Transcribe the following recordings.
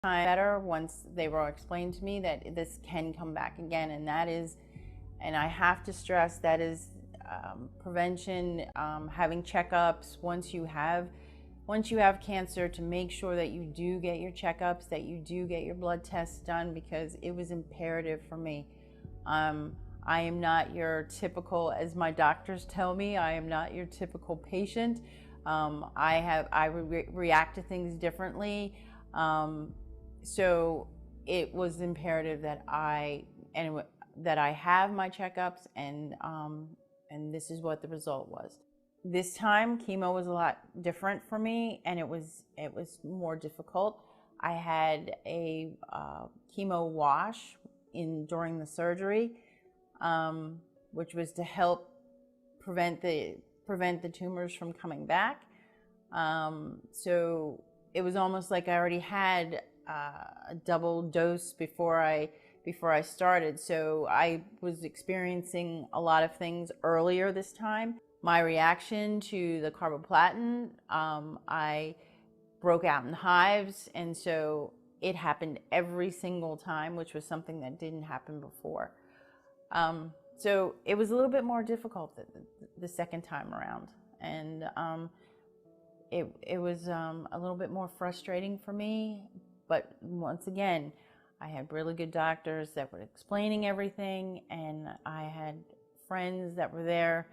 time better once they were explained to me that this can come back again, and that is, and I have to stress, that is prevention, having checkups once you have cancer, to make sure that you do get your checkups, that you do get your blood tests done, because it was imperative for me. I am not your typical, as my doctors tell me, I am not your typical patient. I react to things differently. So it was imperative that I have my checkups, and this is what the result was. This time, chemo was a lot different for me, and it was more difficult. I had a chemo wash during the surgery, which was to help prevent the tumors from coming back. So it was almost like I already had a double dose before I started. So I was experiencing a lot of things earlier this time. My reaction to the carboplatin, I broke out in hives, and so it happened every single time, which was something that didn't happen before. So it was a little bit more difficult the second time around, and it was a little bit more frustrating for me. But once again, I had really good doctors that were explaining everything, and I had friends that were there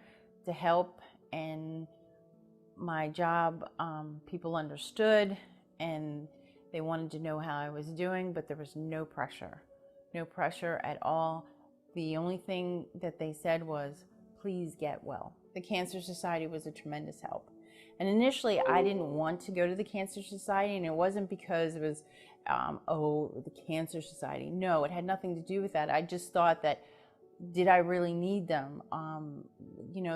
to help, and my job, people understood, and they wanted to know how I was doing, but there was no pressure at all. The only thing that they said was, please get well. The Cancer Society was a tremendous help. And initially, I didn't want to go to the Cancer Society, and it wasn't because it was, the Cancer Society. No, it had nothing to do with that. I just thought that, did I really need them?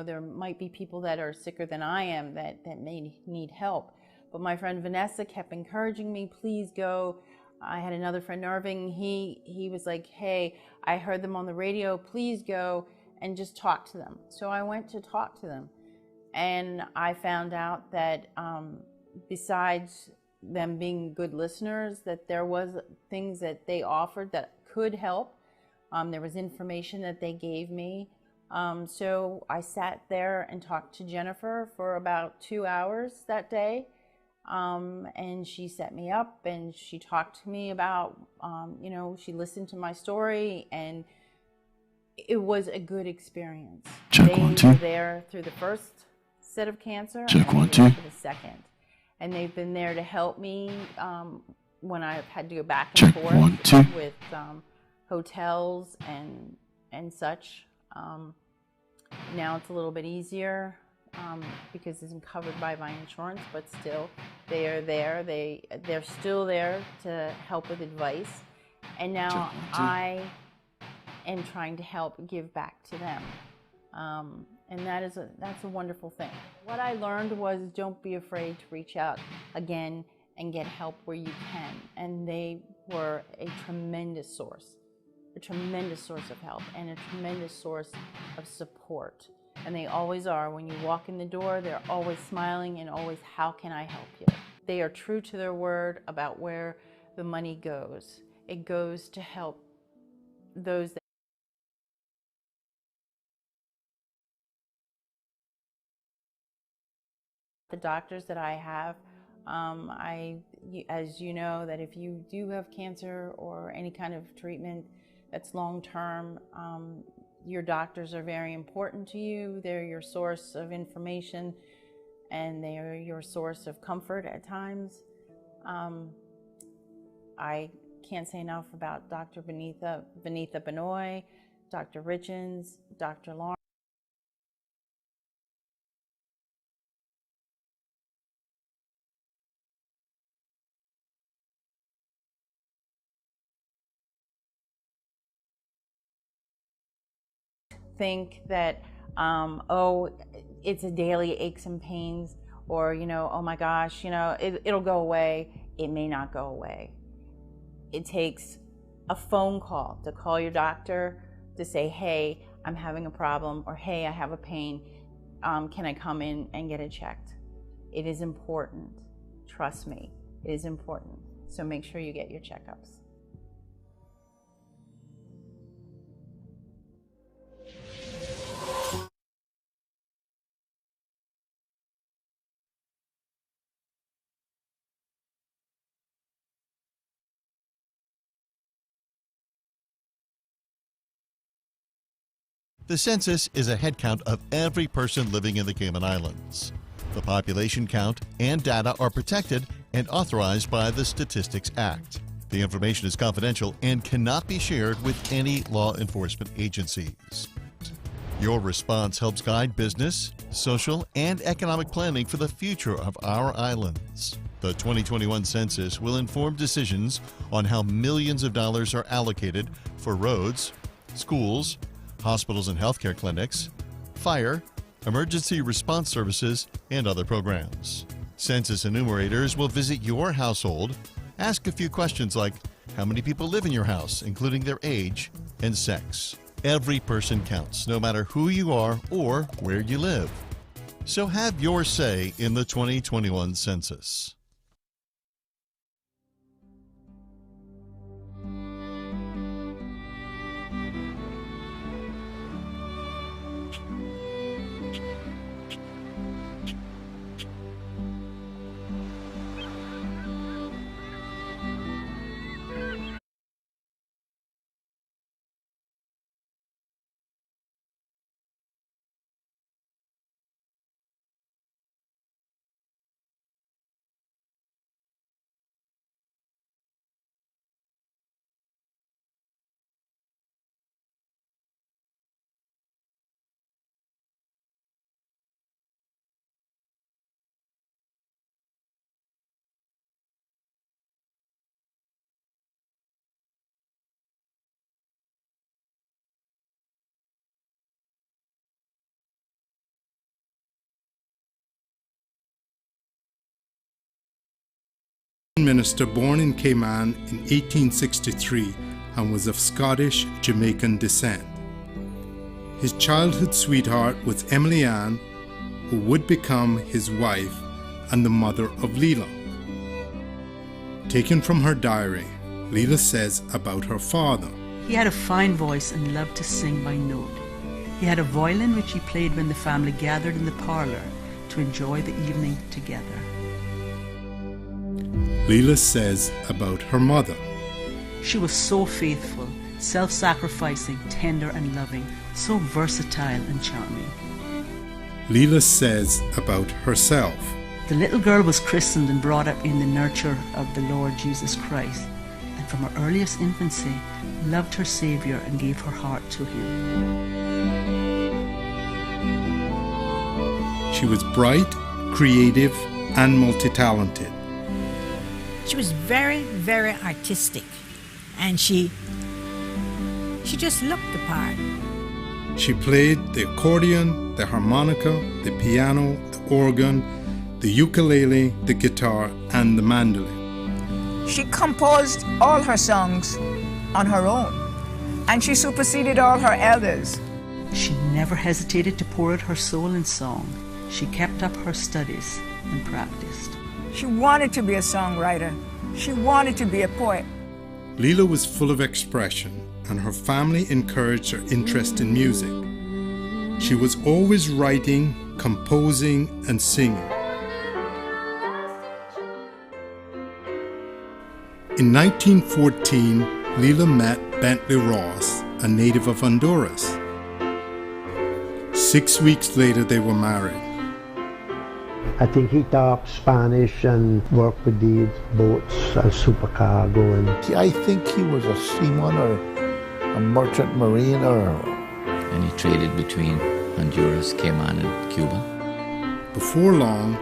There might be people that are sicker than I am that may need help. But my friend Vanessa kept encouraging me, please go. I had another friend, Irving, he was like, hey, I heard them on the radio, please go and just talk to them. So I went to talk to them. And I found out that besides them being good listeners, that there was things that they offered that could help. There was information that they gave me. So I sat there and talked to Jennifer for about 2 hours that day. And she set me up, and she talked to me about, she listened to my story, and it was a good experience. They were there through the first set of cancer, and for the second. And they've been there to help me when I've had to go back and forth with hotels and such. Now it's a little bit easier because it's covered by my insurance, but still, they are there. They're still there to help with advice. And now I am trying to help give back to them. And that's a wonderful thing. What I learned was, don't be afraid to reach out again and get help where you can. And they were a tremendous source of help and a tremendous source of support. And they always are. When you walk in the door, they're always smiling and always, how can I help you? They are true to their word about where the money goes. It goes to help those that the doctors that I have, as you know, that if you do have cancer or any kind of treatment that's long-term, your doctors are very important to you. They're your source of information, and they are your source of comfort at times. I can't say enough about Dr. Vanitha Benoy, Dr. Richens, Dr. Lawrence. Think that, it's a daily aches and pains, or, oh my gosh, it'll go away. It may not go away. It takes a phone call to call your doctor to say, hey, I'm having a problem, or hey, I have a pain. Can I come in and get it checked? It is important. Trust me, it is important. So make sure you get your checkups. The census is a head count of every person living in the Cayman Islands. The population count and data are protected and authorized by the Statistics Act. The information is confidential and cannot be shared with any law enforcement agencies. Your response helps guide business, social, and economic planning for the future of our islands. The 2021 census will inform decisions on how millions of dollars are allocated for roads, schools, hospitals and healthcare clinics, fire, emergency response services, and other programs. Census enumerators will visit your household, ask a few questions like how many people live in your house, including their age and sex. Every person counts, no matter who you are or where you live. So have your say in the 2021 census. Minister born in Cayman in 1863 and was of Scottish Jamaican descent. His childhood sweetheart was Emily Ann, who would become his wife and the mother of Leela. Taken from her diary, Leela says about her father. He had a fine voice and loved to sing by note. He had a violin which he played when the family gathered in the parlor to enjoy the evening together. Leela says about her mother. She was so faithful, self-sacrificing, tender and loving, so versatile and charming. Leela says about herself. The little girl was christened and brought up in the nurture of the Lord Jesus Christ, and from her earliest infancy loved her Savior and gave her heart to Him. She was bright, creative, and multi-talented. She was very, very artistic, and she just looked the part. She played the accordion, the harmonica, the piano, the organ, the ukulele, the guitar, and the mandolin. She composed all her songs on her own, and she superseded all her elders. She never hesitated to pour out her soul in song. She kept up her studies and practiced. She wanted to be a songwriter. She wanted to be a poet. Leela was full of expression, and her family encouraged her interest in music. She was always writing, composing, and singing. In 1914, Leela met Bentley Ross, a native of Honduras. 6 weeks later, they were married. I think he talked Spanish and worked with the boats as supercargo. And I think he was a seaman or a merchant mariner. And he traded between Honduras, Cayman, and Cuba. Before long,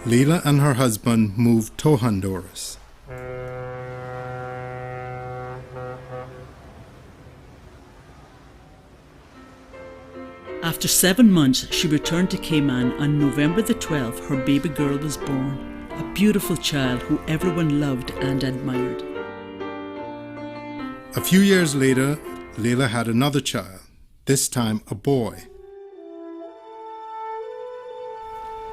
Leela and her husband moved to Honduras. After 7 months, she returned to Cayman. On November the 12th, her baby girl was born, a beautiful child who everyone loved and admired. A few years later, Leela had another child, this time a boy.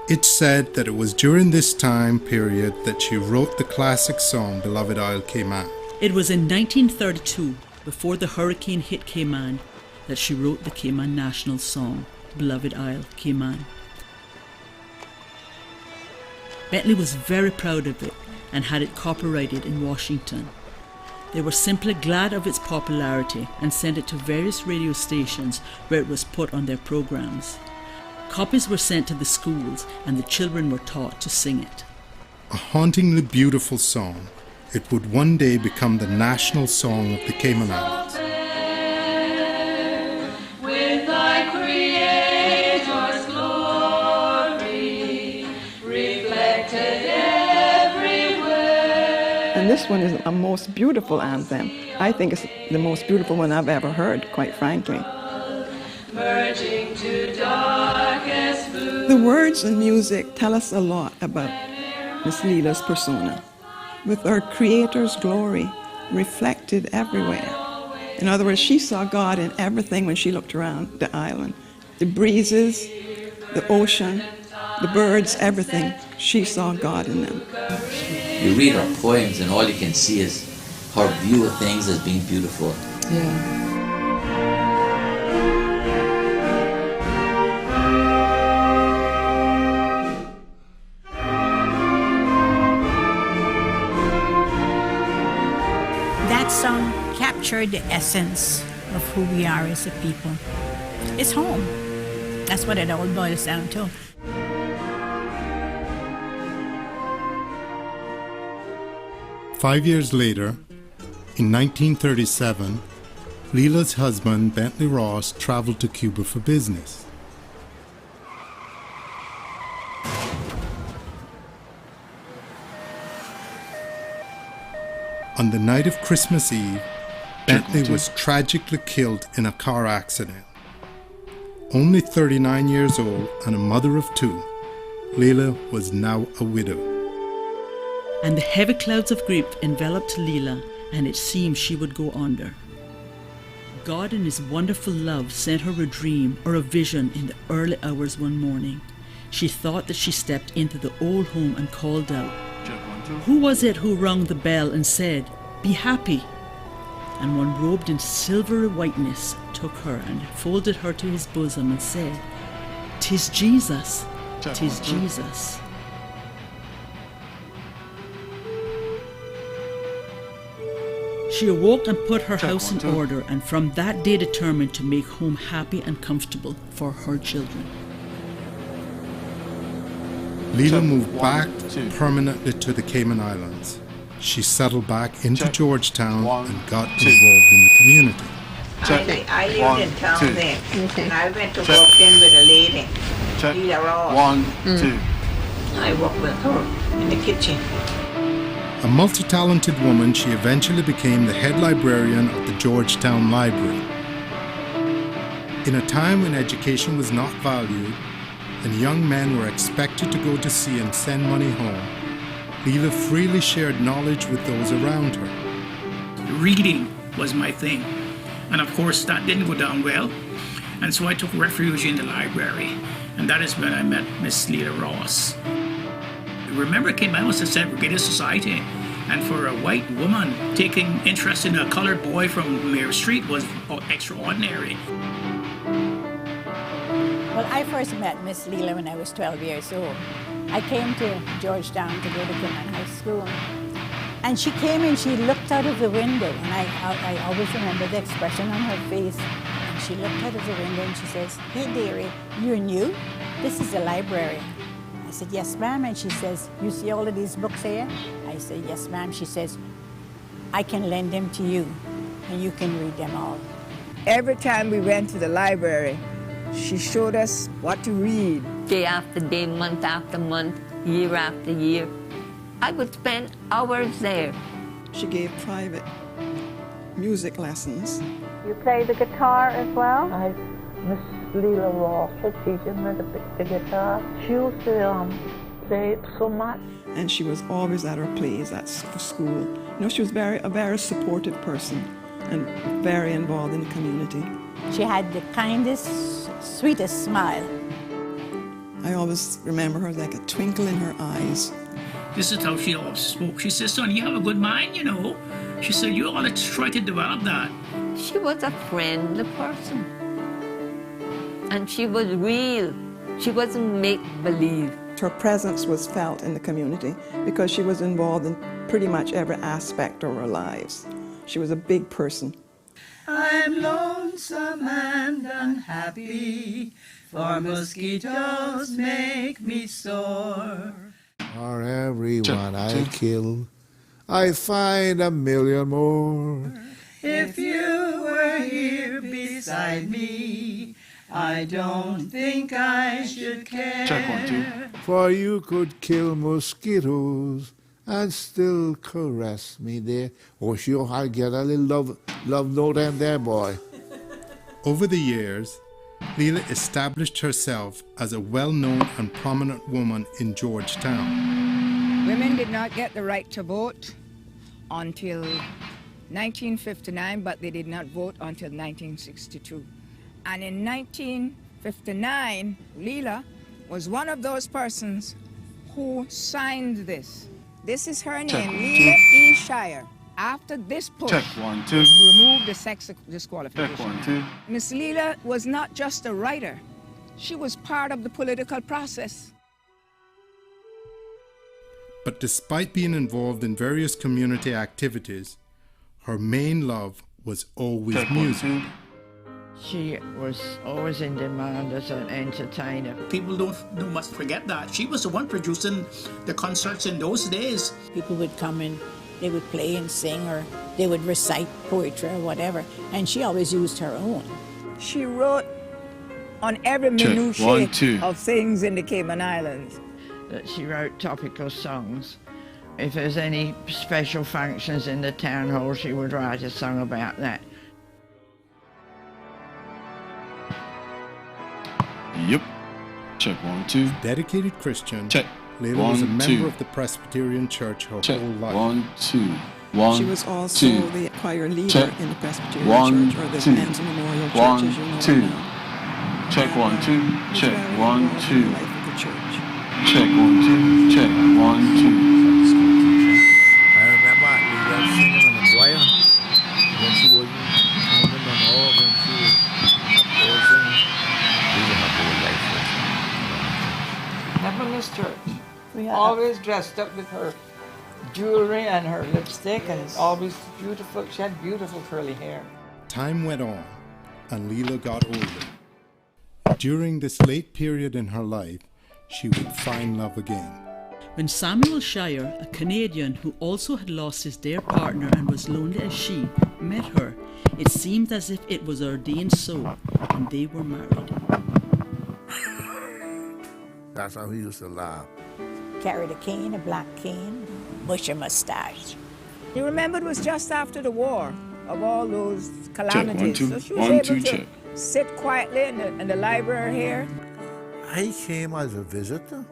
It's said that it was during this time period that she wrote the classic song Beloved Isle Cayman. It was in 1932, before the hurricane hit Cayman, that she wrote the Cayman national song, Beloved Isle Cayman. Bentley was very proud of it and had it copyrighted in Washington. They were simply glad of its popularity and sent it to various radio stations where it was put on their programs. Copies were sent to the schools and the children were taught to sing it. A hauntingly beautiful song, it would one day become the national song of the Cayman Islands. And this one is a most beautiful anthem. I think it's the most beautiful one I've ever heard, quite frankly. The words and music tell us a lot about Miss Leela's persona, with her Creator's glory reflected everywhere. In other words, she saw God in everything when she looked around the island. The breezes, the ocean, the birds, everything. She saw God in them. You read her poems and all you can see is her view of things as being beautiful. Yeah. That song captured the essence of who we are as a people. It's home. That's what it all boils down to. 5 years later, in 1937, Leela's husband, Bentley Ross, traveled to Cuba for business. On the night of Christmas Eve, Bentley was tragically killed in a car accident. Only 39 years old and a mother of two, Leela was now a widow. And the heavy clouds of grief enveloped Leela, and it seemed she would go under. God in His wonderful love sent her a dream or a vision in the early hours one morning. She thought that she stepped into the old home and called out, "Who was it who rung the bell and said, 'Be happy'?" And one robed in silvery whiteness took her and folded her to his bosom and said, "'Tis Jesus, 'tis Jesus." She awoke and put her house in order, and from that day determined to make home happy and comfortable for her children. Leela moved back permanently to the Cayman Islands. She settled back into Georgetown and got involved in the community. I lived in town then, and I went to work in with a lady, Leela Ross. I worked with her in the kitchen. A multi-talented woman, she eventually became the head librarian of the Georgetown Library. In a time when education was not valued and young men were expected to go to sea and send money home, Leela freely shared knowledge with those around her. Reading was my thing, and of course that didn't go down well, and so I took refuge in the library, and that is when I met Miss Leela Ross. Remember, Cayman was a segregated society, and for a white woman taking interest in a colored boy from Mayor Street was extraordinary. Well, I first met Miss Leela when I was 12 years old. I came to Georgetown to go to Cayman High School, and she came and she looked out of the window, and I always remember the expression on her face. And she looked out of the window and she says, "Hey, dearie, you're new? This is a library." I said, "Yes, ma'am." And she says, "You see all of these books here?" I said, "Yes, ma'am." She says, "I can lend them to you, and you can read them all." Every time we went to the library, she showed us what to read. Day after day, month after month, year after year. I would spend hours there. She gave private music lessons. You play the guitar as well? Miss Leela Ross was teaching me the guitar. She used to play it so much. And she was always at her plays at school. You know, she was a very supportive person and very involved in the community. She had the kindest, sweetest smile. I always remember her like a twinkle in her eyes. This is how she always spoke. She said, son, you have a good mind, you know. She said, you ought to try to develop that. She was a friendly person. And she was real. She wasn't make-believe. Her presence was felt in the community because she was involved in pretty much every aspect of our lives. She was a big person. I'm lonesome and unhappy, for mosquitoes make me sore. For everyone I kill, I find a million more. If you were here beside me, I don't think I should care. Check 1, 2. For you could kill mosquitoes and still caress me there. Oh, sure, I get a little love note in there, boy. Over the years, Leela established herself as a well-known and prominent woman in Georgetown. Women did not get the right to vote until 1959, but they did not vote until 1962. And in 1959, Leela was one of those persons who signed this. This is her name, Leela E. Shire. After this push, Check 1, 2. remove the sex disqualification. Check 1, 2. Miss Leela was not just a writer. She was part of the political process. But despite being involved in various community activities, her main love was always Check music. 1, 2. She was always in demand as an entertainer. People must forget that. She was the one producing the concerts in those days. People would come in, they would play and sing, or they would recite poetry or whatever, and she always used her own. She wrote on every minutiae of things in the Cayman Islands. That she wrote topical songs. If there's any special functions in the town hall, she would write a song about that. Yep. Check 1, 2. Dedicated Christian, Check. Leila was a member of the Presbyterian Church her Check. whole life. 1, 2. 1, she was also 2. the choir leader Check. in the Presbyterian 1, Church, or the 2. Men's Memorial Church, 1, as you know 2. now. Check 1, 2. Was Check very 1, involved 2. in the life of the church. Check 1, 2. Check 1, 2. I remember Leela singing in the choir when she was pounding on the organ. She was up there singing. Never missed church. Always dressed up with her jewelry and her lipstick, and always beautiful. She had beautiful curly hair. Time went on, and Leela got older. During this late period in her life, she would find love again. When Samuel Shire, a Canadian who also had lost his dear partner and was lonely as she, met her, it seemed as if it was ordained so, and they were married. That's how he used to laugh. Carried a cane, a black cane, bushy mustache. You remember it was just after the war of all those calamities. Check 1, 2. So she was 1, able 2, to check. sit quietly in the library here. I came as a visitor.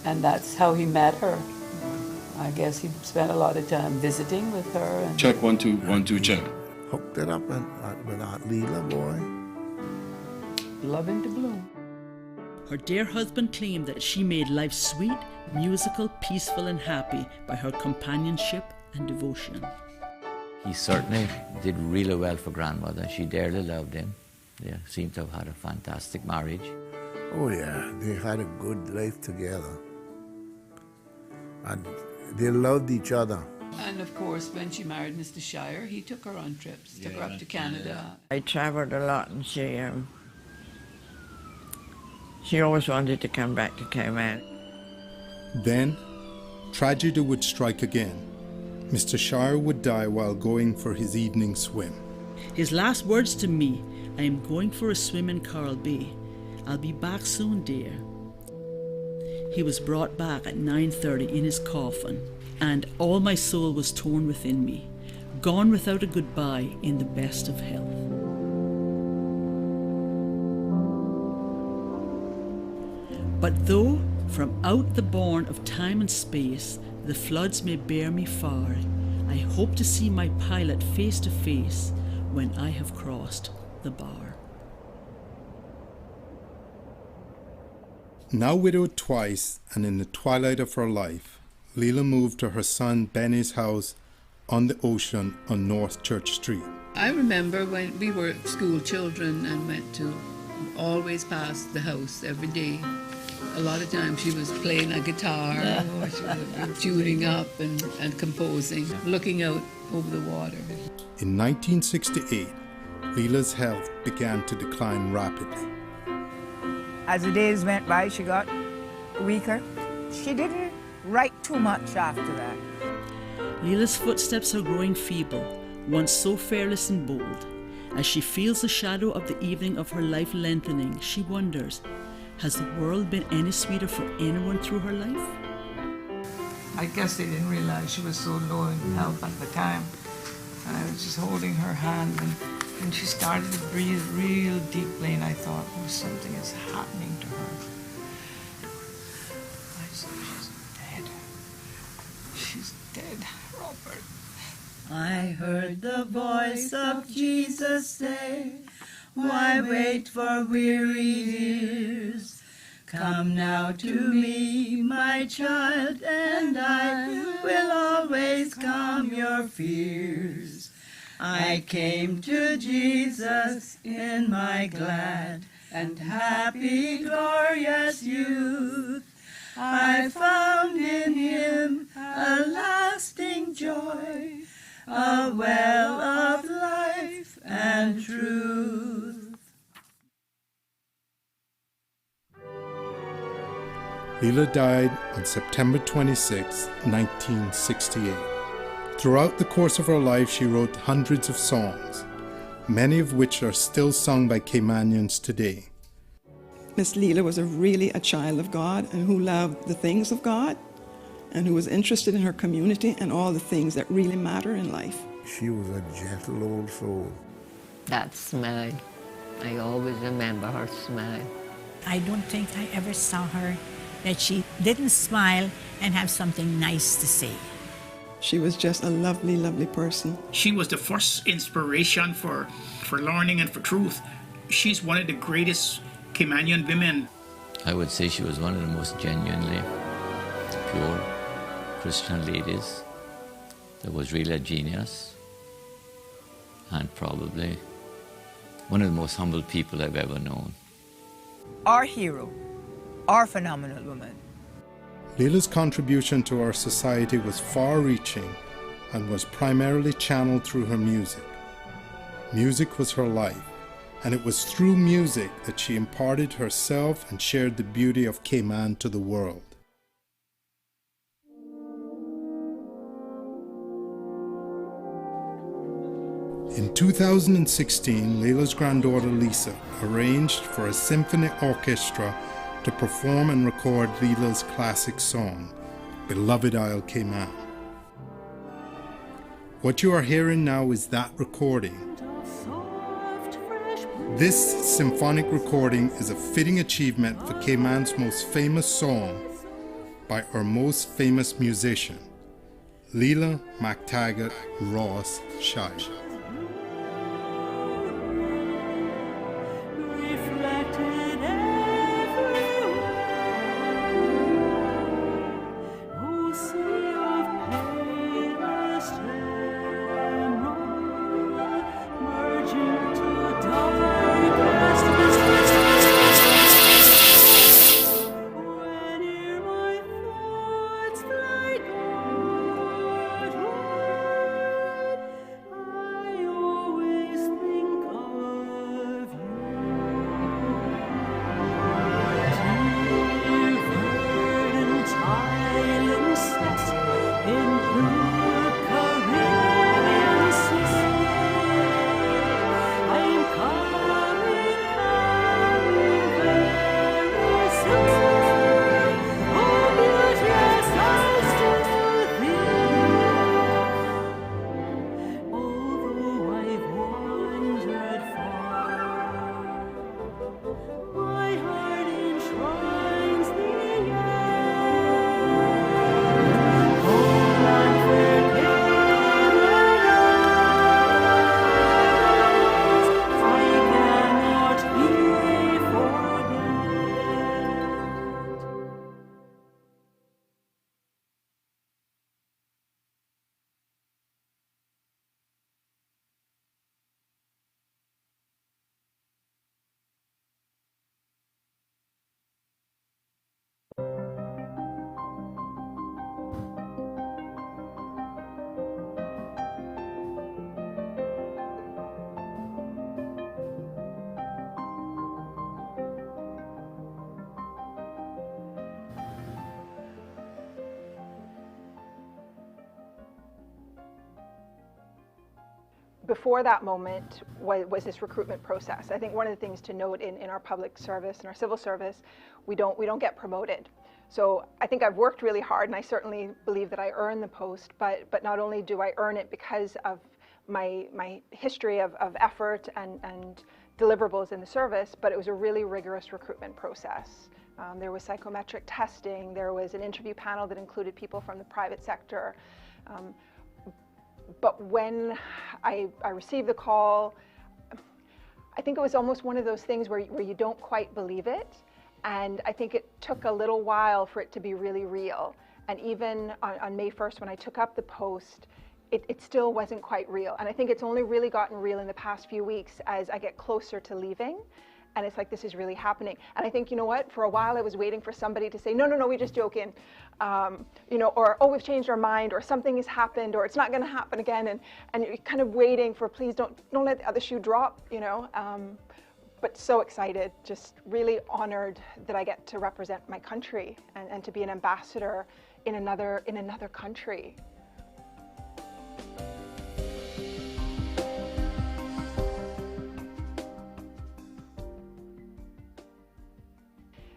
And that's how he met her. I guess he spent a lot of time visiting with her. And Check 1, 2. 1, 2, check. Hooked it up with Aunt Leela, boy. loving to bloom. Her dear husband claimed that she made life sweet, musical, peaceful, and happy by her companionship and devotion. He certainly did really well for grandmother. She dearly loved him. They seem to have had a fantastic marriage. Oh yeah, they had a good life together. And they loved each other. And of course, when she married Mr. Shire, he took her on trips, took her up to Canada. I traveled a lot, and she always wanted to come back to Cayman. Then, tragedy would strike again. Mr. Shire would die while going for his evening swim. His last words to me, "I am going for a swim in Coral Bay. I'll be back soon, dear." He was brought back at 9:30 in his coffin, and all my soul was torn within me, gone without a goodbye in the best of health. But though from out the bourne of time and space the floods may bear me far, I hope to see my pilot face to face when I have crossed the bar. Now widowed twice and in the twilight of her life, Leela moved to her son Benny's house on the ocean on North Church Street. I remember when we were school children and went to always past the house every day. A lot of times she was playing a guitar or she would be tuning up and composing, looking out over the water. In 1968, Leela's health began to decline rapidly. As the days went by, she got weaker. She didn't write too much after that. Leela's footsteps are growing feeble, once so fearless and bold. As she feels the shadow of the evening of her life lengthening, she wonders, has the world been any sweeter for anyone through her life? I guess they didn't realize she was so low in health at the time. And I was just holding her hand, and she started to breathe real deeply, and I thought, oh, something is happening to her. I said, she's dead. She's dead, Robert. I heard the voice of Jesus say, why wait for weary years? Come now to me, my child, and I will always calm your fears. I came to Jesus in my glad and happy, glorious youth. I found in him a lasting joy, a well of life and truth. Leela died on September 26, 1968. Throughout the course of her life, she wrote hundreds of songs, many of which are still sung by Caymanians today. Miss Leela was really a child of God and who loved the things of God and who was interested in her community and all the things that really matter in life. She was a gentle old soul. That smile. I always remember her smile. I don't think I ever saw her that she didn't smile and have something nice to say. She was just a lovely, lovely person. She was the first inspiration for learning and for truth. She's one of the greatest Caymanian women. I would say she was one of the most genuinely pure Christian ladies. That was really a genius, and probably one of the most humble people I've ever known. Our hero, our phenomenal woman. Leela's contribution to our society was far-reaching and was primarily channeled through her music. Music was her life, and it was through music that she imparted herself and shared the beauty of Cayman to the world. In 2016, Leela's granddaughter Lisa arranged for a symphony orchestra to perform and record Leela's classic song, Beloved Isle Cayman. What you are hearing now is that recording. This symphonic recording is a fitting achievement for Cayman's most famous song by our most famous musician, Leela MacTaggart Ross Shire. before that moment was this recruitment process. I think one of the things to note in our public service and our civil service, we don't get promoted. So I think I've worked really hard, and I certainly believe that I earned the post, but not only do I earn it because of my history of effort and deliverables in the service, but it was a really rigorous recruitment process. There was psychometric testing, there was an interview panel that included people from the private sector. But when I received the call, I think it was almost one of those things where you don't quite believe it. And I think it took a little while for it to be really real. And even on May 1st, when I took up the post, it still wasn't quite real. And I think it's only really gotten real in the past few weeks as I get closer to leaving. And it's like, this is really happening. And I think, you know what, for a while I was waiting for somebody to say, no, we're just joking. You know, or, oh, we've changed our mind, or something has happened, or it's not gonna happen again. And you're kind of waiting for, please don't let the other shoe drop, you know. But so excited, just really honored that I get to represent my country and to be an ambassador in another country.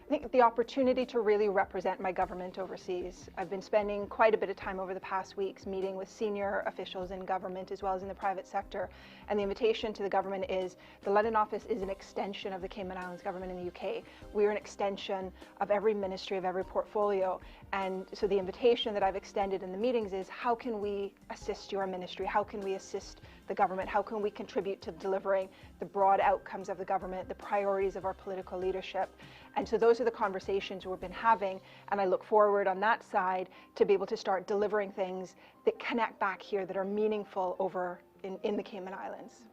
I think the opportunity to really represent my government overseas. I've been spending quite a bit of time over the past weeks meeting with senior officials in government as well as in the private sector. And the invitation to the government is, the London office is an extension of the Cayman Islands government in the UK. We're an extension of every ministry, of every portfolio. And so the invitation that I've extended in the meetings is, how can we assist your ministry? How can we assist the government? How can we contribute to delivering the broad outcomes of the government, the priorities of our political leadership? And so those are the conversations we've been having, and I look forward on that side to be able to start delivering things that connect back here, that are meaningful over in the Cayman Islands.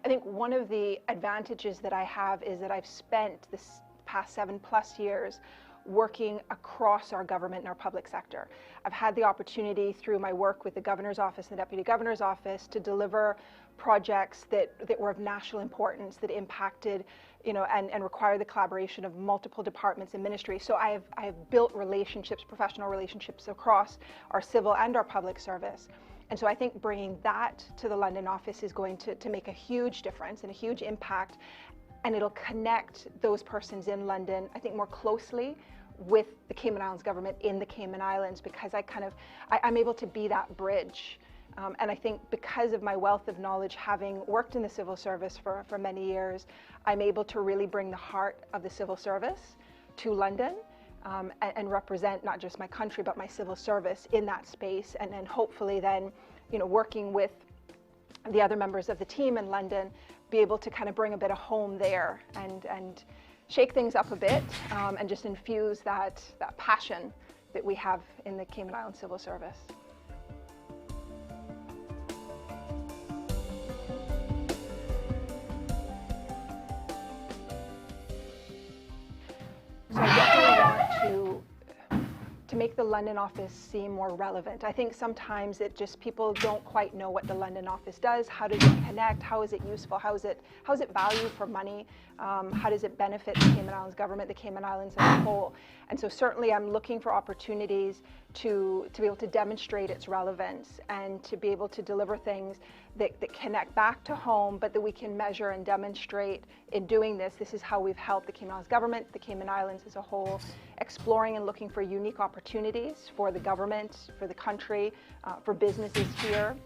I think one of the advantages that I have is that I've spent this past 7+ years working across our government and our public sector. I've had the opportunity through my work with the Governor's Office and the Deputy Governor's Office to deliver projects that were of national importance, that impacted, you know, and required the collaboration of multiple departments and ministries. So I have built relationships, professional relationships across our civil and our public service. And so I think bringing that to the London office is going to make a huge difference and a huge impact. And it'll connect those persons in London, I think, more closely with the Cayman Islands government in the Cayman Islands, because I'm able to be that bridge. And I think because of my wealth of knowledge, having worked in the civil service for many years, I'm able to really bring the heart of the civil service to London and represent not just my country, but my civil service in that space. And then hopefully then, you know, working with the other members of the team in London, be able to kind of bring a bit of home there and shake things up a bit and just infuse that passion that we have in the Cayman Islands Civil Service. So I definitely want to make the London office seem more relevant. I think sometimes people don't quite know what the London office does. How does it connect? How is it useful? How is it valued for money? How does it benefit the Cayman Islands government, the Cayman Islands as a whole? And so certainly I'm looking for opportunities to be able to demonstrate its relevance and to be able to deliver things that connect back to home, but that we can measure and demonstrate in doing this. This is how we've helped the Cayman Islands government, the Cayman Islands as a whole, exploring and looking for unique opportunities for the government, for the country, for businesses here,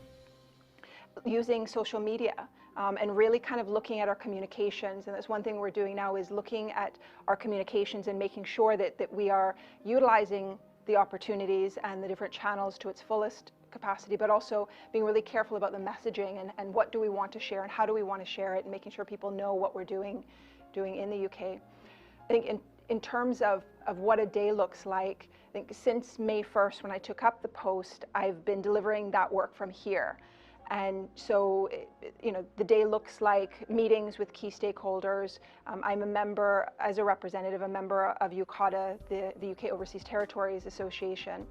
using social media. And really kind of looking at our communications. And that's one thing we're doing now, is looking at our communications and making sure that we are utilizing the opportunities and the different channels to its fullest capacity, but also being really careful about the messaging and what do we want to share and how do we want to share it, and making sure people know what we're doing in the UK. I think in terms of what a day looks like, I think since May 1st, when I took up the post, I've been delivering that work from here. And so, you know, the day looks like meetings with key stakeholders. I'm a member, as a representative, a member of UCOTA, the UK Overseas Territories Association.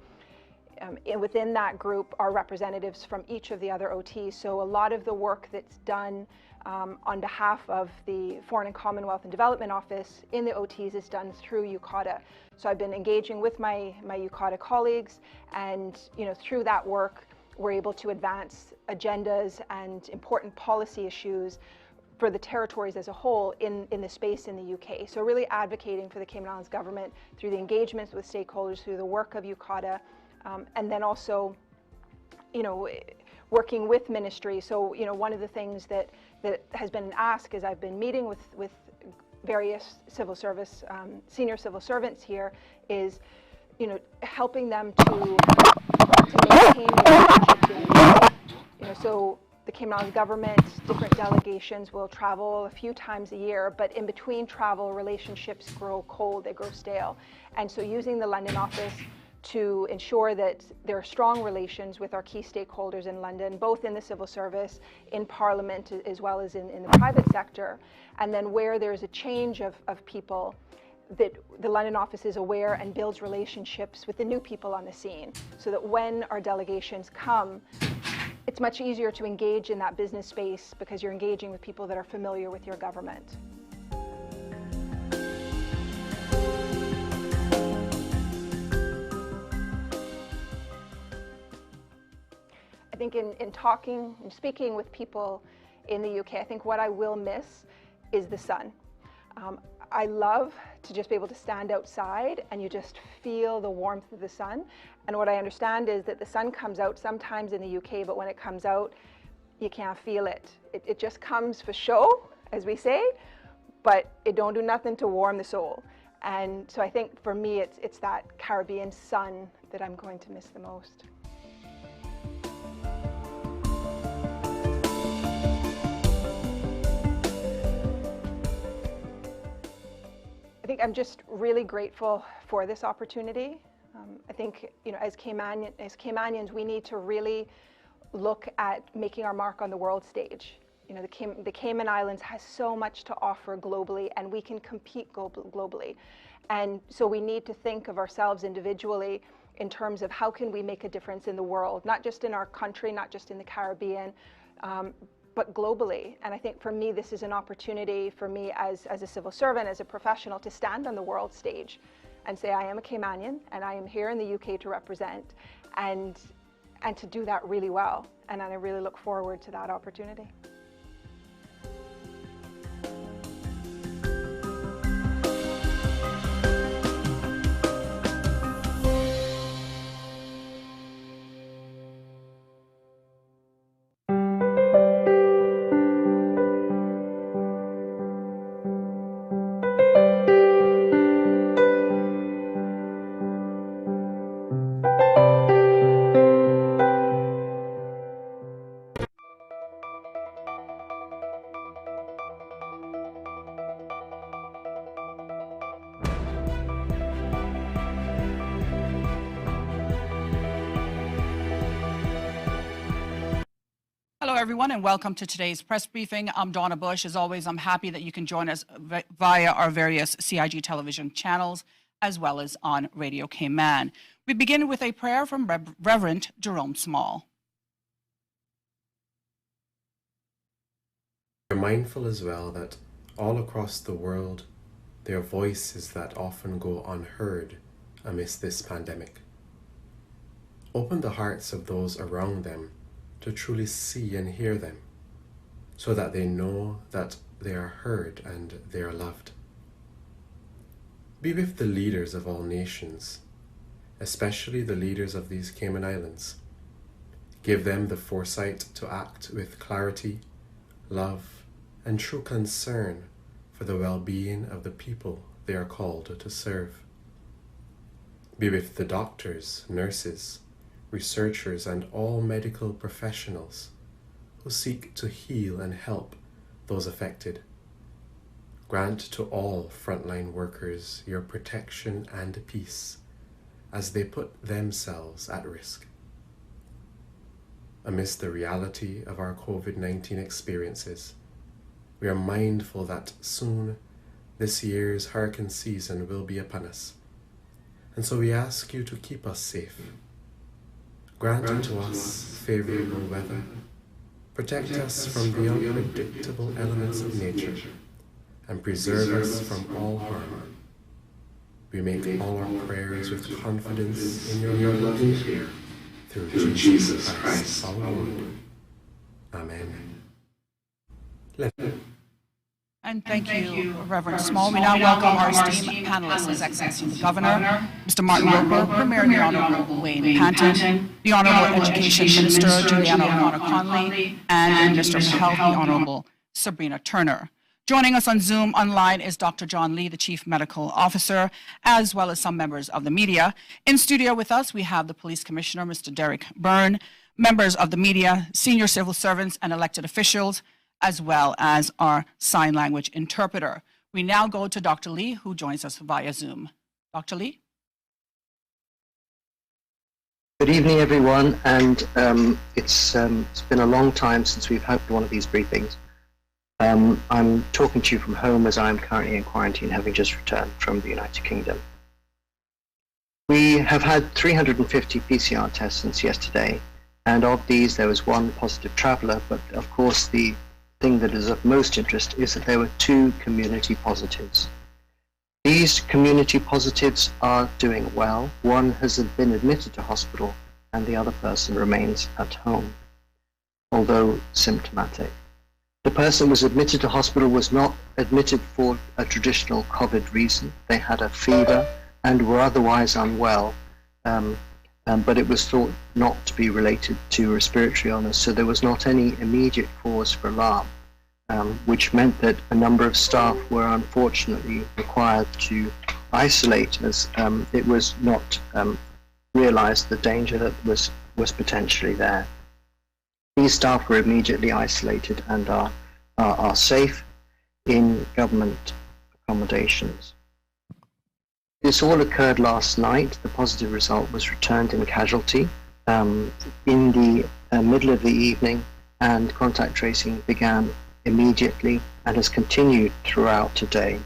And within that group are representatives from each of the other OTs. So a lot of the work that's done on behalf of the Foreign and Commonwealth and Development Office in the OTs is done through UCOTA. So I've been engaging with my UCOTA colleagues, and through that work we're able to advance agendas and important policy issues for the territories as a whole in the space in the UK. So really advocating for the Cayman Islands government through the engagements with stakeholders, through the work of UCOTA, and then also, working with ministry. So, one of the things that has been an ask is I've been meeting with various civil service, senior civil servants here, is, helping them to maintain relationships in the UK. So the Cayman Islands government, different delegations will travel a few times a year, but in between travel, relationships grow cold, they grow stale. And so using the London office to ensure that there are strong relations with our key stakeholders in London, both in the civil service, in Parliament, as well as in the private sector. And then where there's a change of people, that the London office is aware and builds relationships with the new people on the scene, so that when our delegations come, it's much easier to engage in that business space because you're engaging with people that are familiar with your government. I think in talking and speaking with people in the UK, I think what I will miss is the sun. I love to just be able to stand outside and you just feel the warmth of the sun. And what I understand is that the sun comes out sometimes in the UK, but when it comes out, you can't feel it. It just comes for show, as we say, but it don't do nothing to warm the soul. And so I think for me, it's that Caribbean sun that I'm going to miss the most. I think I'm just really grateful for this opportunity. I think, as Caymanians, we need to really look at making our mark on the world stage. The Cayman Islands has so much to offer globally, and we can compete globally. And so we need to think of ourselves individually in terms of how can we make a difference in the world, not just in our country, not just in the Caribbean, but globally. And I think for me, this is an opportunity for me as a civil servant, as a professional, to stand on the world stage and say, I am a Caymanian and I am here in the UK to represent, and to do that really well. And I really look forward to that opportunity. Hello, everyone, and welcome to today's press briefing. I'm Donna Bush. As always, I'm happy that you can join us via our various CIG television channels, as well as on Radio Cayman. We begin with a prayer from Reverend Jerome Small. We're mindful as well that all across the world, there are voices that often go unheard amidst this pandemic. Open the hearts of those around them to truly see and hear them, so that they know that they are heard and they are loved. Be with the leaders of all nations, especially the leaders of these Cayman Islands. Give them the foresight to act with clarity, love, and true concern for the well-being of the people they are called to serve. Be with the doctors, nurses, researchers, and all medical professionals who seek to heal and help those affected. Grant to all frontline workers your protection and peace as they put themselves at risk. Amidst the reality of our COVID-19 experiences, we are mindful that soon this year's hurricane season will be upon us. And so we ask you to keep us safe. Grant unto us favorable weather. Protect us from the unpredictable elements of nature, and preserve us from all harm. We make all our prayers with confidence in your love here, through Jesus Christ our Lord. Amen. And thank you, Reverend Small. We now welcome our esteemed panelists, His Excellency the Governor, Mr. Martin Roper, Premier the Honourable Wayne Panton, the Honourable Education Minister Juliana O'Connor-Conley, and Minister of Health, the Honourable Sabrina Turner. Joining us on Zoom online is Dr. John Lee, the Chief Medical Officer, as well as some members of the media. In studio with us, we have the Police Commissioner, Mr. Derek Byrne, members of the media, senior civil servants and elected officials, as well as our sign language interpreter. We now go to Dr. Lee, who joins us via Zoom. Dr. Lee? Good evening, everyone, and it's been a long time since we've had one of these briefings. I'm talking to you from home as I'm currently in quarantine, having just returned from the United Kingdom. We have had 350 PCR tests since yesterday, and of these there was one positive traveller, but of course the thing that is of most interest is that there were 2 community positives. These community positives are doing well. One has been admitted to hospital and the other person remains at home, although symptomatic. The person who was admitted to hospital was not admitted for a traditional COVID reason. They had a fever and were otherwise unwell, but it was thought not to be related to respiratory illness, so there was not any immediate cause for alarm, which meant that a number of staff were unfortunately required to isolate as it was not realized the danger that was potentially there. These staff were immediately isolated and are safe in government accommodations. This all occurred last night. The positive result was returned in casualty in the middle of the evening, and contact tracing began immediately and has continued throughout today.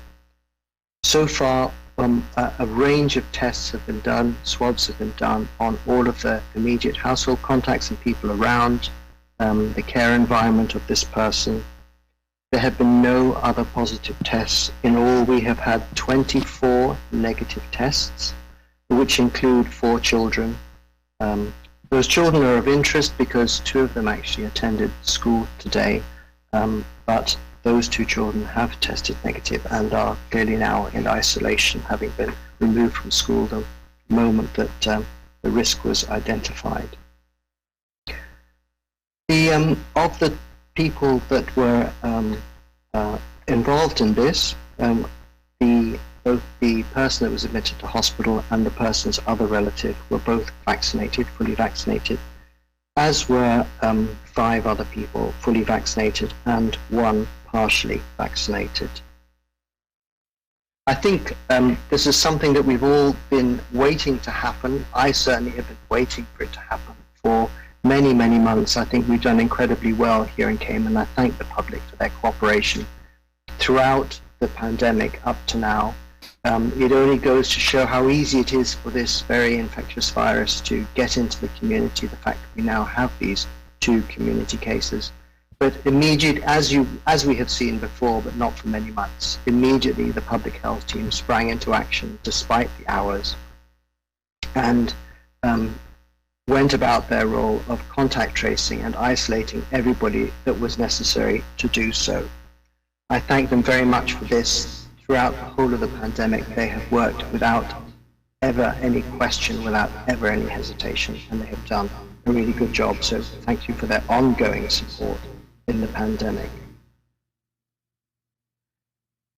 So far, a range of tests have been done, swabs have been done on all of the immediate household contacts and people around the care environment of this person. There have been no other positive tests. In all, we have had 24 negative tests, which include 4 children. Those children are of interest because 2 of them actually attended school today, but those 2 children have tested negative and are clearly now in isolation, having been removed from school the moment that the risk was identified. Of the people that were involved in this, both the person that was admitted to hospital and the person's other relative were both vaccinated, fully vaccinated, as were 5 other people fully vaccinated and 1 partially vaccinated. I think this is something that we've all been waiting to happen. I certainly have been waiting for it to happen for many, many months. I think we've done incredibly well here in Cayman. I thank the public for their cooperation throughout the pandemic up to now. It only goes to show how easy it is for this very infectious virus to get into the community, the fact that we now have these 2 community cases. But immediately, as we have seen before, but not for many months, immediately the public health team sprang into action despite the hours and went about their role of contact tracing and isolating everybody that was necessary to do so. I thank them very much for this. Throughout the whole of the pandemic, they have worked without ever any question, without ever any hesitation, and they have done a really good job. So thank you for their ongoing support in the pandemic.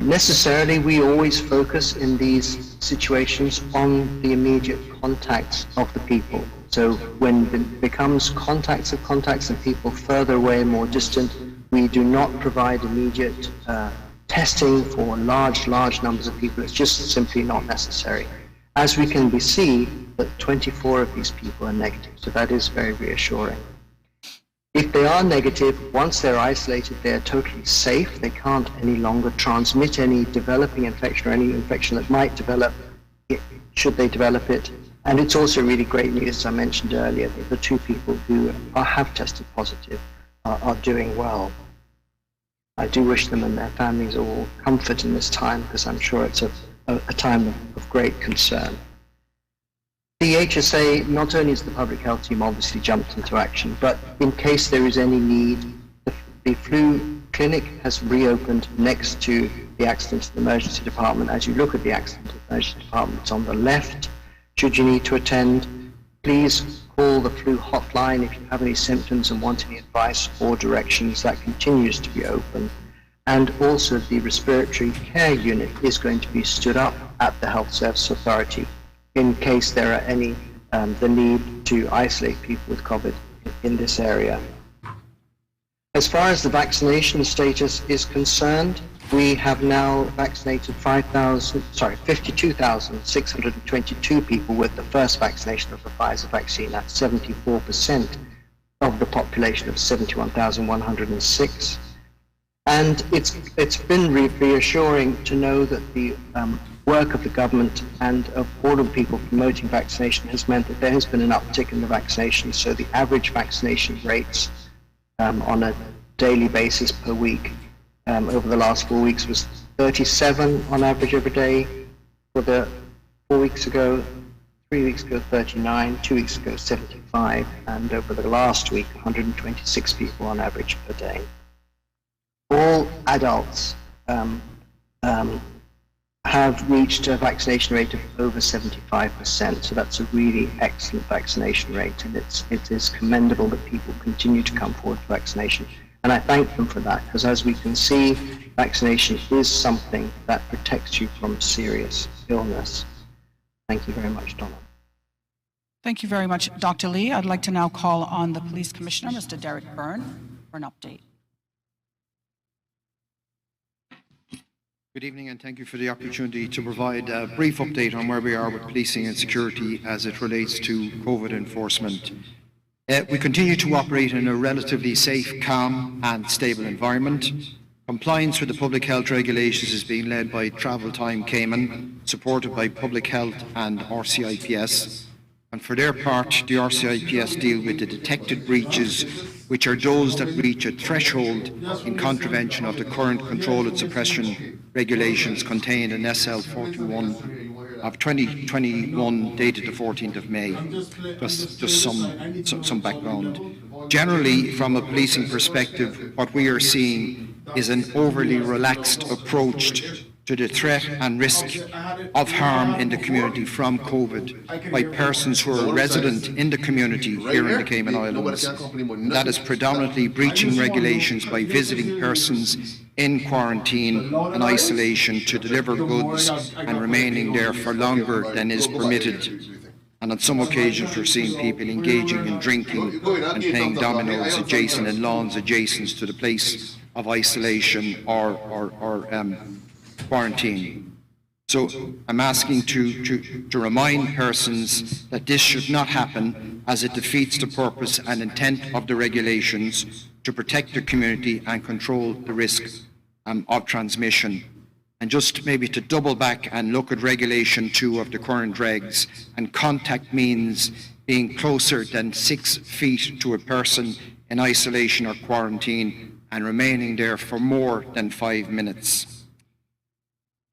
Necessarily, we always focus in these situations on the immediate contacts of the people. So when it becomes contacts of contacts and people further away, more distant, we do not provide immediate testing for large numbers of people. It's just simply not necessary. As we can see that 24 of these people are negative, so that is very reassuring. If they are negative, once they're isolated, they're totally safe. They can't any longer transmit any developing infection or any infection that might develop should they develop it. And it's also really great news, as I mentioned earlier, that the 2 people who have tested positive are doing well. I do wish them and their families all comfort in this time, because I'm sure it's a time of great concern. The HSA, not only has the public health team obviously jumped into action, but in case there is any need, the flu clinic has reopened next to the accident and emergency department. As you look at the accident and emergency department, it's on the left. Should you need to attend, please call the flu hotline if you have any symptoms and want any advice or directions. That continues to be open. And also the respiratory care unit is going to be stood up at the Health Service Authority in case there are any, the need to isolate people with COVID in this area. As far as the vaccination status is concerned, we have now vaccinated 52,622 people with the first vaccination of the Pfizer vaccine. That's 74% of the population of 71,106. And it's been reassuring to know that the work of the government and of all of the people promoting vaccination has meant that there has been an uptick in the vaccination. So the average vaccination rates on a daily basis per week over the last 4 weeks was 37 on average every day. For the 4 weeks ago, 3 weeks ago 39, 2 weeks ago 75, and over the last week 126 people on average per day. All adults have reached a vaccination rate of over 75%, so that's a really excellent vaccination rate, and it is commendable that people continue to come forward for vaccination. And I thank them for that, because as we can see, vaccination is something that protects you from serious illness. Thank you very much, Donna. Thank you very much, Dr. Lee. I'd like to now call on the Police Commissioner, Mr. Derek Byrne, for an update. Good evening, and thank you for the opportunity to provide a brief update on where we are with policing and security as it relates to COVID enforcement. We continue to operate in a relatively safe, calm and stable environment. Compliance with the public health regulations is being led by Travel Time Cayman, supported by Public Health and RCIPS. And for their part, the RCIPS deal with the detected breaches, which are those that reach a threshold in contravention of the current control and suppression regulations contained in SL 41 of 2021, dated the 14th of May. Just some background. Generally, from a policing perspective, what we are seeing is an overly relaxed approach to the threat and risk of harm in the community from COVID by persons who are resident in the community here in the Cayman Islands. That is predominantly breaching regulations by visiting persons in quarantine and isolation to deliver goods and remaining there for longer than is permitted. And on some occasions we're seeing people engaging in drinking and playing dominoes adjacent in lawns adjacent to the place of isolation or quarantine. So I'm asking to remind persons that this should not happen, as it defeats the purpose and intent of the regulations to protect the community and control the risk of transmission. And just maybe to double back and look at Regulation 2 of the current regs, and contact means being closer than 6 feet to a person in isolation or quarantine and remaining there for more than 5 minutes.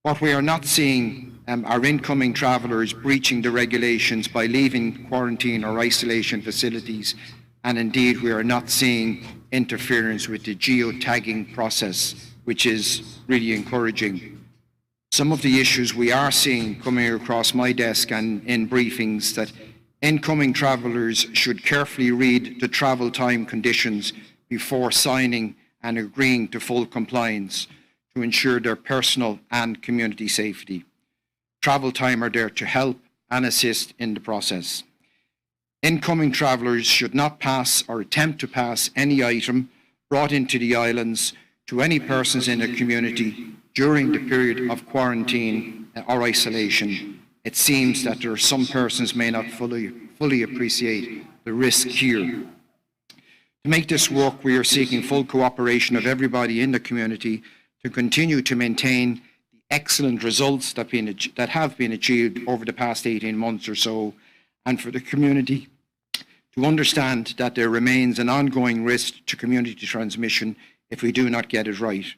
What we are not seeing are incoming travellers breaching the regulations by leaving quarantine or isolation facilities, and indeed we are not seeing interference with the geotagging process, which is really encouraging. Some of the issues we are seeing coming across my desk and in briefings that incoming travellers should carefully read the travel time conditions before signing and agreeing to full compliance to ensure their personal and community safety. Travel Time are there to help and assist in the process. Incoming travellers should not pass or attempt to pass any item brought into the islands to any persons in the community during the period of quarantine or isolation. It seems that there are some persons may not fully appreciate the risk here. To make this work, we are seeking full cooperation of everybody in the community to continue to maintain the excellent results that have been achieved over the past 18 months or so, and for the community to understand that there remains an ongoing risk to community transmission if we do not get it right.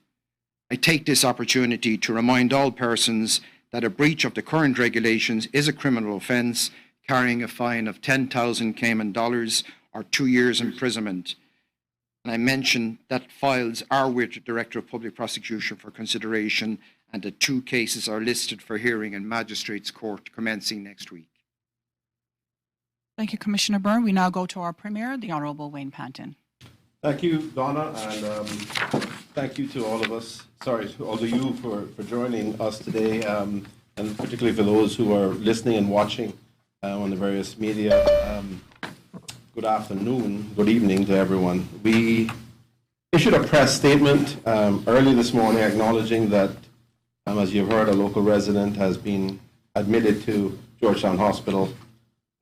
I take this opportunity to remind all persons that a breach of the current regulations is a criminal offence, carrying a fine of 10,000 Cayman dollars or 2 years imprisonment. And I mention that files are with the Director of Public Prosecution for consideration, and the 2 cases are listed for hearing in Magistrates Court commencing next week. Thank you, Commissioner Byrne. We now go to our Premier, the Honourable Wayne Panton. Thank you, Donna, and thank you to all of us, sorry, to all of you for joining us today, and particularly for those who are listening and watching on the various media. Good afternoon, good evening to everyone. We issued a press statement early this morning acknowledging that, as you've heard, a local resident has been admitted to Georgetown Hospital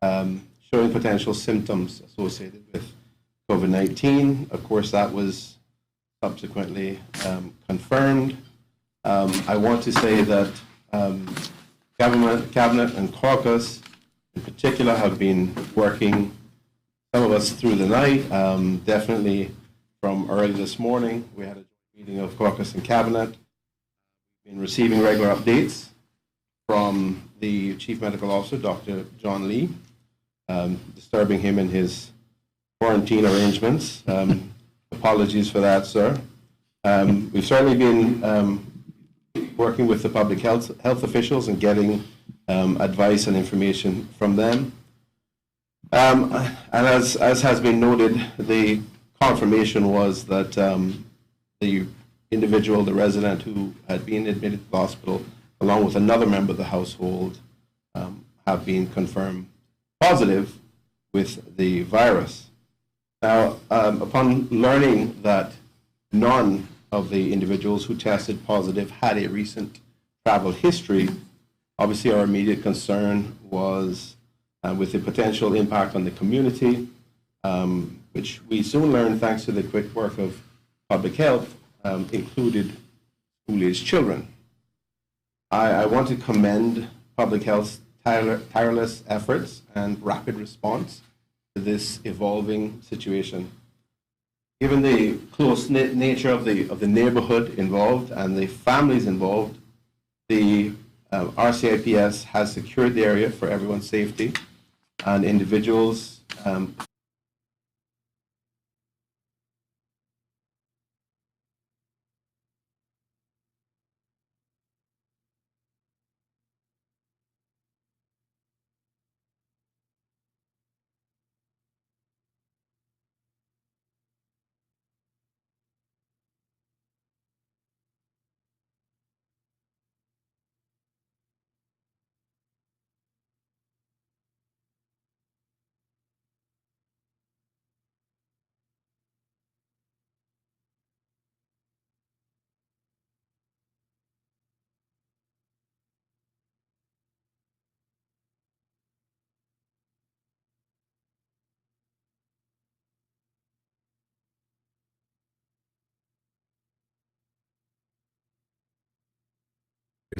showing potential symptoms associated with COVID-19. Of course, that was subsequently confirmed. I want to say that government, cabinet, and caucus in particular have been working, some of us through the night, definitely from early this morning. We had a meeting of caucus and cabinet. We've been receiving regular updates from the Chief Medical Officer, Dr. John Lee, disturbing him in his quarantine arrangements. Apologies for that, sir. We've certainly been working with the public health officials and getting advice and information from them. And as has been noted, the confirmation was that the individual, the resident who had been admitted to the hospital, along with another member of the household, have been confirmed positive with the virus. Now, upon learning that none of the individuals who tested positive had a recent travel history, obviously our immediate concern was with the potential impact on the community, which we soon learned, thanks to the quick work of public health, included school-aged children. I want to commend public health's tireless efforts and rapid response to this evolving situation. Given the close-knit nature of the neighborhood involved and the families involved, the RCIPS has secured the area for everyone's safety, and individuals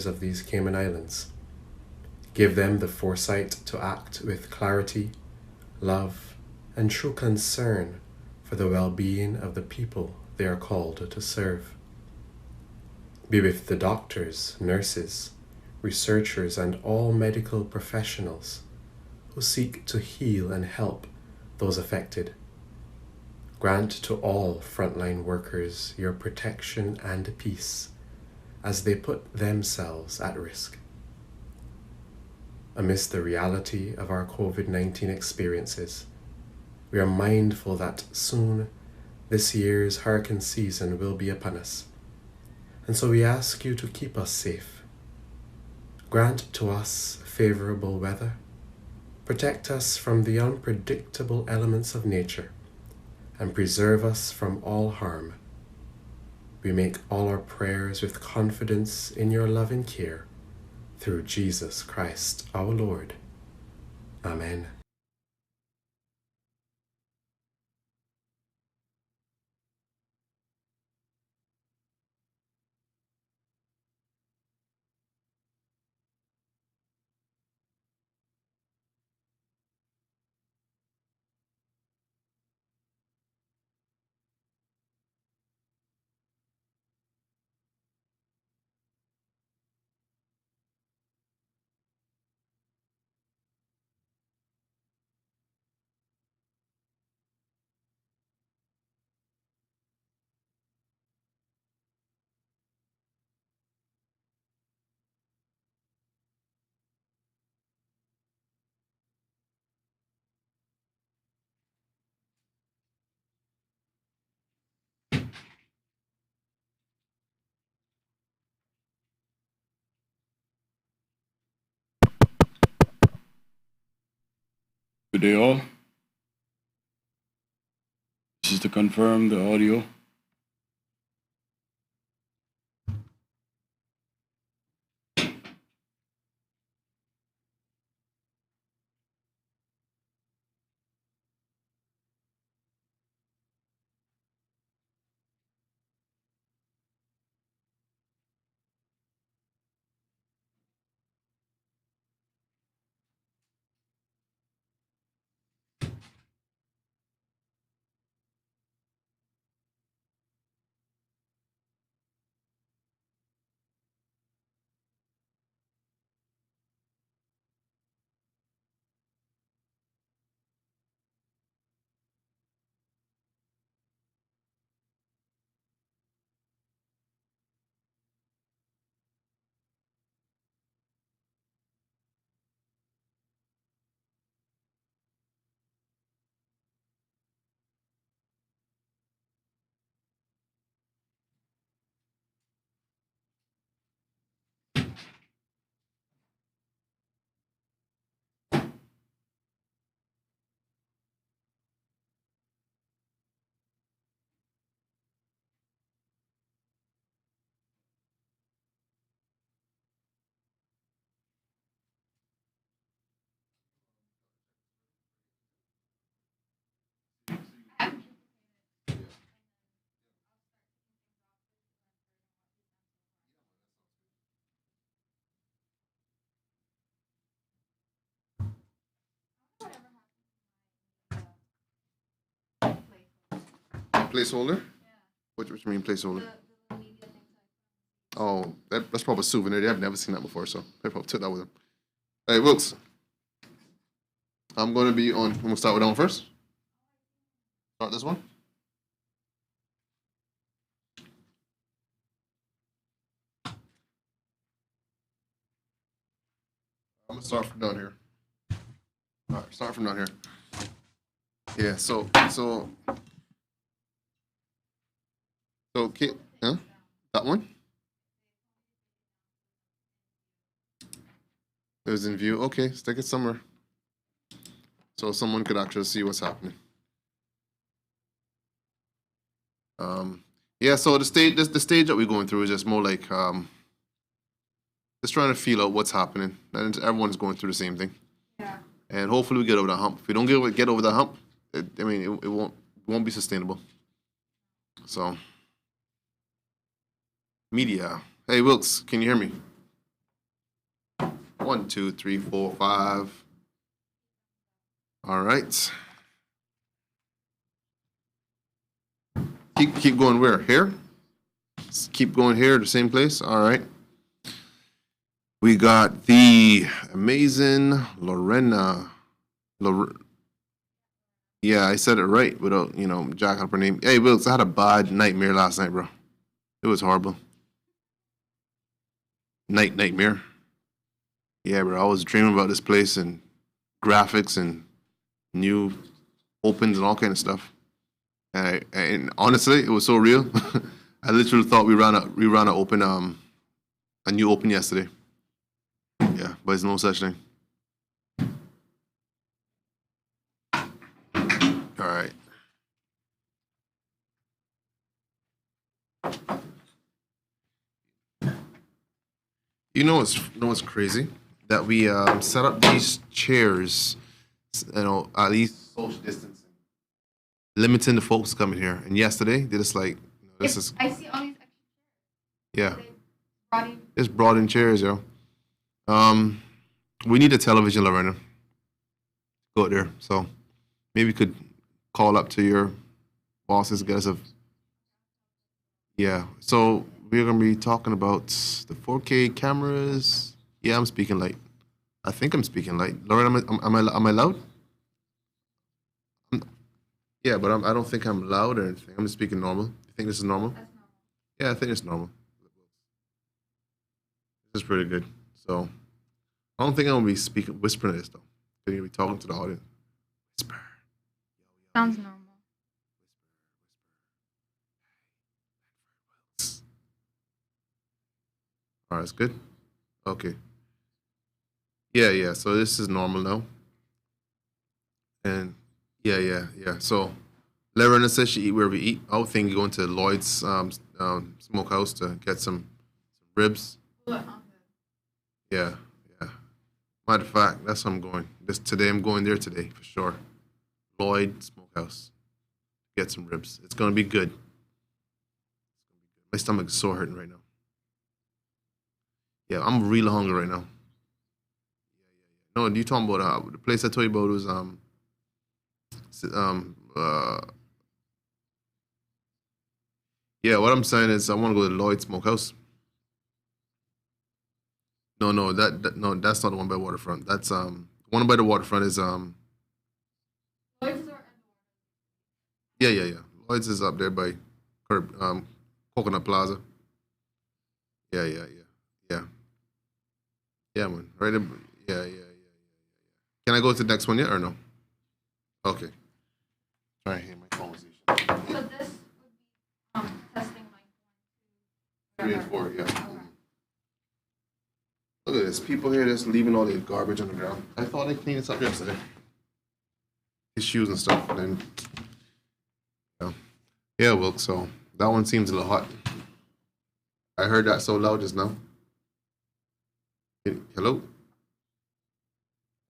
of these Cayman Islands. Give them the foresight to act with clarity, love, and true concern for the well-being of the people they are called to serve. Be with the doctors, nurses, researchers, and all medical professionals who seek to heal and help those affected. Grant to all frontline workers your protection and peace as they put themselves at risk. Amidst the reality of our COVID-19 experiences, we are mindful that soon this year's hurricane season will be upon us, and so we ask you to keep us safe. Grant to us favorable weather, protect us from the unpredictable elements of nature, and preserve us from all harm. We make all our prayers with confidence in your loving care, through Jesus Christ our Lord. Amen. Good day, all. This is to confirm the audio. Placeholder? What you mean placeholder? Oh, that's probably a souvenir. I've never seen that before, so they probably took that with them. Hey, Wilks. I'm going to be on. I'm going to start with that one first. Start this one. I'm going to start from down here. All right, start from down here. Yeah, so, okay, huh? That one? It was in view. Okay, stick it somewhere. So someone could actually see what's happening. Yeah, so the stage that we're going through is just more like just trying to feel out what's happening. And everyone's going through the same thing. Yeah. And hopefully we get over the hump. If we don't get over the hump, it won't be sustainable. So, media. Hey, Wilks, can you hear me? 1, 2, 3, 4, 5. All right. Keep going where? Here? Keep going here, the same place? All right. We got the amazing Lorena. Yeah, I said it right without, jacking up her name. Hey, Wilks, I had a bad nightmare last night, bro. It was horrible. Nightmare. Yeah, bro, I was dreaming about this place and graphics and new opens and all kind of stuff. And honestly, it was so real. I literally thought we ran a open a new open yesterday. Yeah, but it's no such thing. All right. You know what's crazy? That we set up these chairs, at least social distancing, limiting the folks coming here. And yesterday, they just like, this is. I see all these extra chairs. Yeah. It's brought in chairs, yo. We need a television, Lorena. Go out there. So maybe you could call up to your bosses, get us a. Yeah. So we're gonna be talking about the 4K cameras. Yeah, I'm speaking light. I think I'm speaking light. Lorena, am I loud? Yeah, but I don't think I'm loud or anything. I'm just speaking normal. You think this is normal? That's normal. Yeah, I think it's normal. This is pretty good. So I don't think I'm gonna be whispering this though. You're gonna be talking to the audience. Whisper. Sounds normal. All right, it's good. Okay. Yeah. So this is normal now. And yeah. So Lerena says she eat where we eat. I would think going to Lloyd's smokehouse to get some ribs. Yeah. Matter of fact, that's how I'm going. Today I'm going there today for sure. Lloyd Smokehouse. Get some ribs. It's gonna be good. My stomach is so hurting right now. Yeah, I'm really hungry right now. No, you talking about the place I told you about was yeah. What I'm saying is I want to go to Lloyd Smokehouse. No, no, that's not the one by waterfront. That's one by the waterfront is yeah. Lloyd's is up there by Coconut Plaza. Yeah. Yeah, man. Right. Yeah. Can I go to the next one yet or no? Okay. Try to hear my conversation. So this would be testing like 3 and 4, yeah. Look at this. People here just leaving all the garbage on the ground. I thought they cleaned this up yesterday. His shoes and stuff. And then, yeah, Wilk. So that one seems a little hot. I heard that so loud just now. Hello?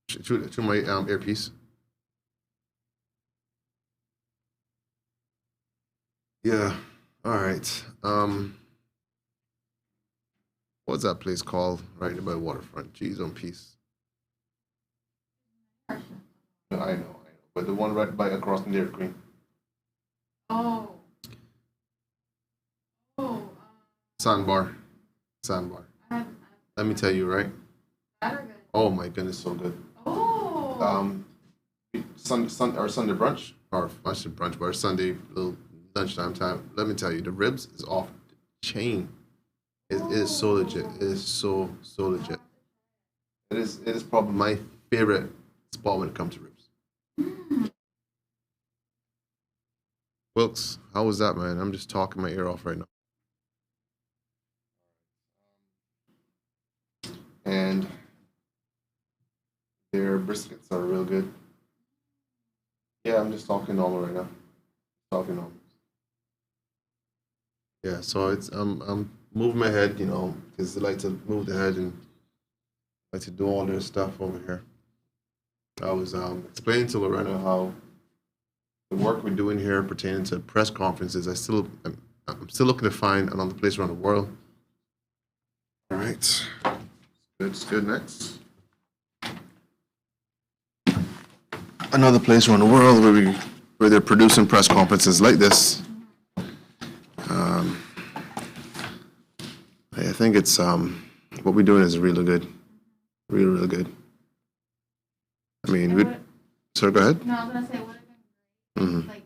Through my earpiece. Yeah. All right. What's that place called? Right by the waterfront. Jeez on peace. I know. But the one right by across from Dairy Queen. Oh. Sandbar. Let me tell you, right? Better good. Oh my goodness, so good. Oh. Sunday brunch, or I should brunch, but Sunday little lunchtime time. Let me tell you, the ribs is off the chain. It is so legit. It is so legit. It is probably my favorite spot when it comes to ribs. Wilks, how was that, man? I'm just talking my ear off right now. And their briskets are real good. Yeah, I'm just talking normal right now. Talking normal. Yeah, so it's I'm moving my head, because I like to move the head and like to do all this stuff over here. I was explaining to Lorena how the work we're doing here pertaining to press conferences. I'm still looking to find another place around the world. All right. It's good. Next, another place around the world where they're producing press conferences like this. I think it's what we're doing is really good, really good. I mean, sorry, go ahead. No, I was gonna say what have been great,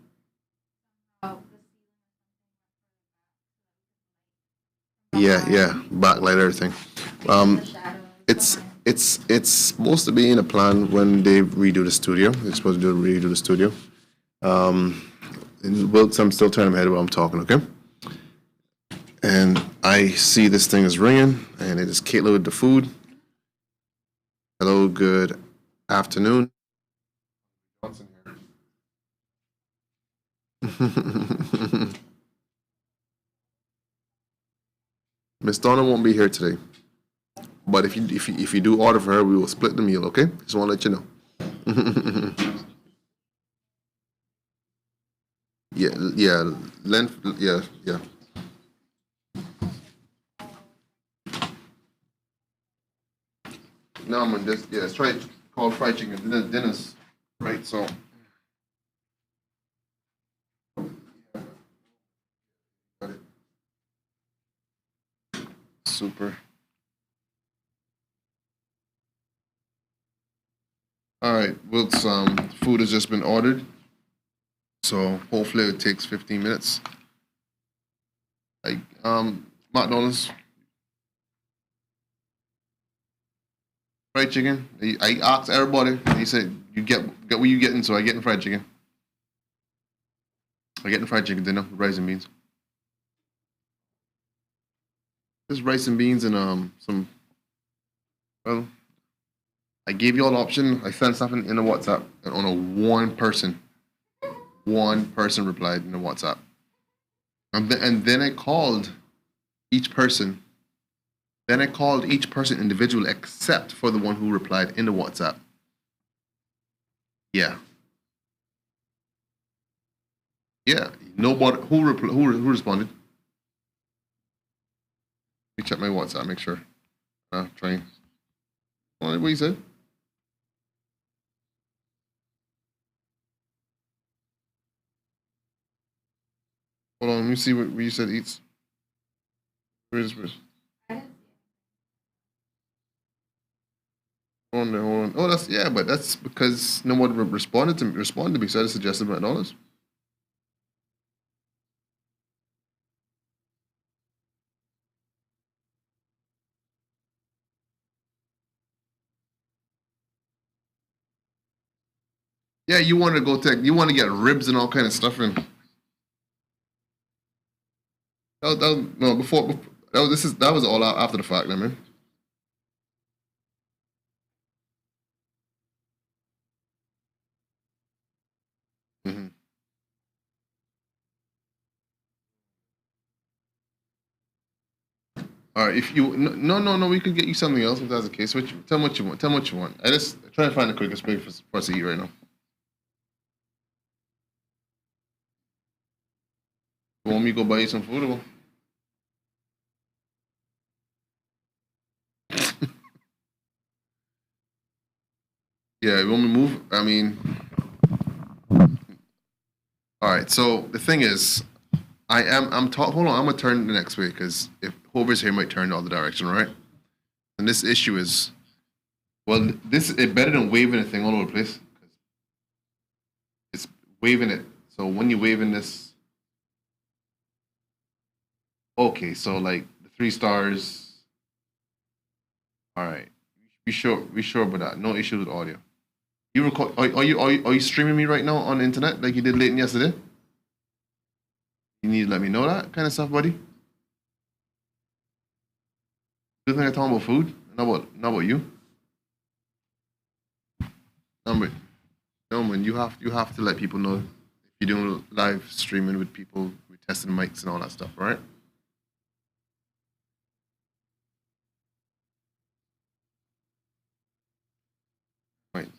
like Yeah, backlight everything. It's supposed to be in a plan when they redo the studio. They're supposed to redo the studio. I'm still turning my head while I'm talking, okay? And I see this thing is ringing, and it is Caitlin with the food. Hello, good afternoon. Miss Donna won't be here today, but if you do order for her, we will split the meal. Okay? Just want to let you know. yeah, yeah. No, man, let's try it called fried chicken dinners, right? So. Got it. Super. All right, Wilk's food has just been ordered, so hopefully it takes 15 minutes. Like McDonald's fried chicken. I asked everybody. He said, "You get what you getting?" So I get the fried chicken. I get the fried chicken dinner, rice and beans. Just rice and beans and some. Well, I gave you all the option. I sent something in the WhatsApp, and only one person replied in the WhatsApp. And then I called each person. Then I called each person individually, except for the one who replied in the WhatsApp. Yeah. Yeah. Nobody who responded. Let me check my WhatsApp. Make sure. Trying. What you said? Hold on. Let me see what you said. Eats. Where's? Hold on. Oh, but that's because no one responded to me. So I just suggested McDonald's. Yeah, you want to go you want to get ribs and all kind of stuff in. No, before that was all after the fact, man. Mm-hmm. All right, if you no, we could get you something else if that's the case. Tell me what you want. Tell me what you want. I just try to find the quickest way for us to eat right now. You want me to go buy you some food? Or? Yeah, you want me to move? I mean, all right. So the thing is, hold on. I'm gonna turn the next way because if whoever's here might turn the other direction, right? And this issue is, well, this is better than waving a thing all over the place. It's waving it. So when you're waving this, okay. So like the 3 stars. All right. Be sure about that. No issues with audio. You record? Are you streaming me right now on the internet like you did late yesterday? You need to let me know that kind of stuff, buddy. You think I'm talking about food? Not about you. No, man, you have to let people know if you're doing live streaming with people, we're testing mics and all that stuff, right? Right.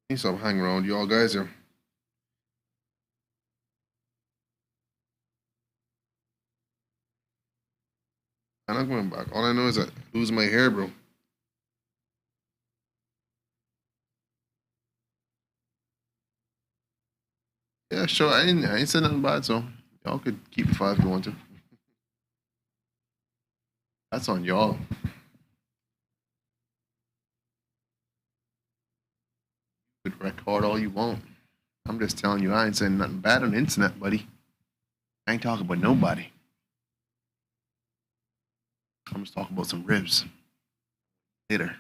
Need some hang around you all guys here. I'm not going back. All I know is that I lose my hair, bro. Yeah, sure. I ain't said nothing bad, so y'all could keep the 5 if you want to. That's on y'all. You could record all you want. I'm just telling you, I ain't saying nothing bad on the internet, buddy. I ain't talking about nobody. I'm just talking about some ribs. Later.